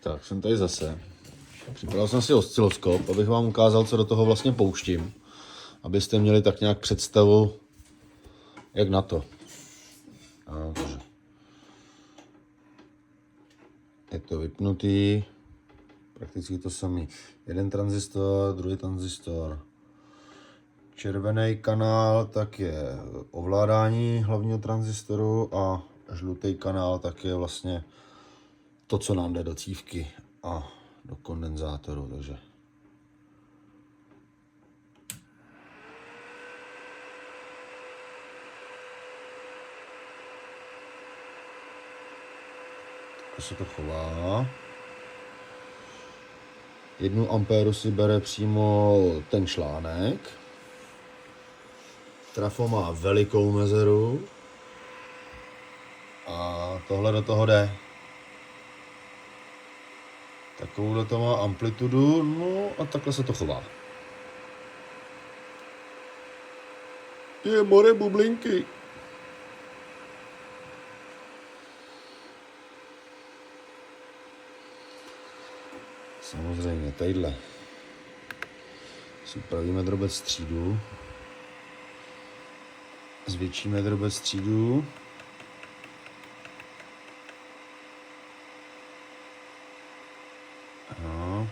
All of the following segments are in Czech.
Tak, jsem tady zase. Připravil jsem si osciloskop, abych vám ukázal, co do toho vlastně pouštím. Abyste měli tak nějak představu, jak na to. Takže. Je to vypnutý. Prakticky to samý. Jeden tranzistor, druhý tranzistor. Červený kanál tak je ovládání hlavního tranzistoru a žlutý kanál tak je vlastně to, co nám jde do cívky a do kondenzátoru. Takže tak se to chová. 1 ampéru si bere přímo ten článek. Trafo má velikou mezeru a tohle do toho jde. Takovou to má amplitudu, no a takhle se to chová. Je more bublinky. Samozřejmě tadyhle si upravíme drobec střídu. Zvětšíme drobec střídu. Aha.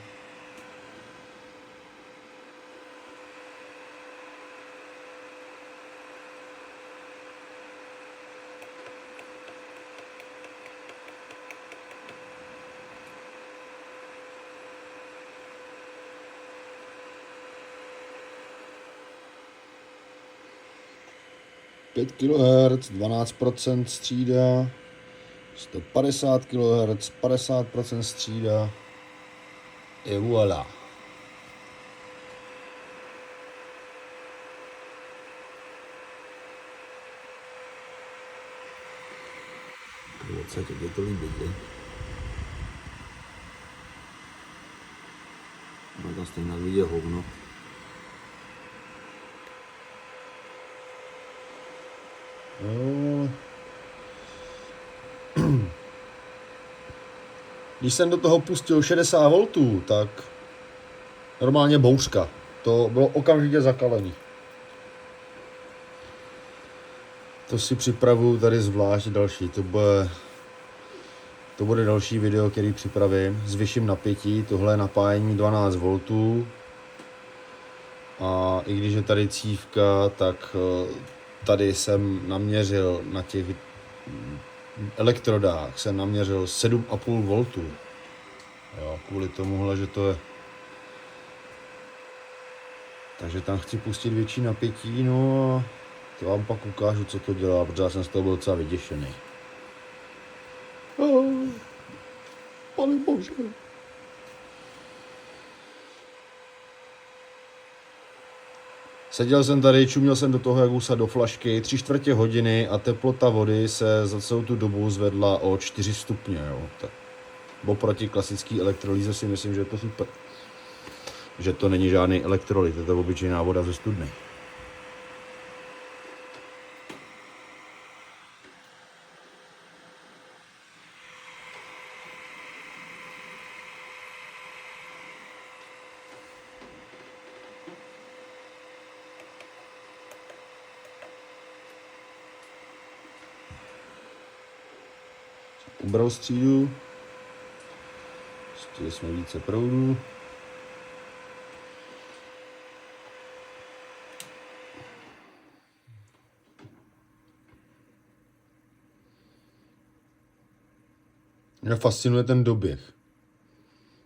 Pět kHz, 12% střída, 150 kHz, 50% střída. Et voilà. Je to líbí. No to stejně vidět hovno. Když jsem do toho pustil 60 V, tak normálně bouřka. To bylo okamžitě zakalený. To si připravuju tady zvlášť další. To bude další video, který připravím s vyšším napětí. Tohle je napájení 12 V. A i když je tady cívka, tak tady jsem naměřil na těch elektrodách jsem naměřil 7,5 V. Jo, kvůli tomuhle, že to je. Takže tam chci pustit větší napětí, no a to vám pak ukážu, co to dělá, protože já jsem z toho byl docela vyděšený. Pane bože. Seděl jsem tady, čuměl jsem do toho jagusa do flašky 3/4 hodiny a teplota vody se za celou tu dobu zvedla o 4 stupně. Jo. Tak oproti klasický elektrolýze si myslím, že je to super. Že to není žádný elektrolyt, je to obyčejná voda ze studny. Ubral střídu, pustili jsme více proudu. Mě fascinuje ten doběh.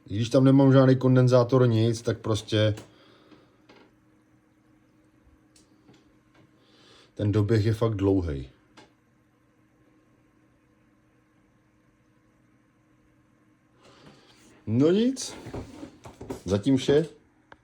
I když tam nemám žádný kondenzátor, nic, tak prostě ten doběh je fakt dlouhý. No nic, zatím vše.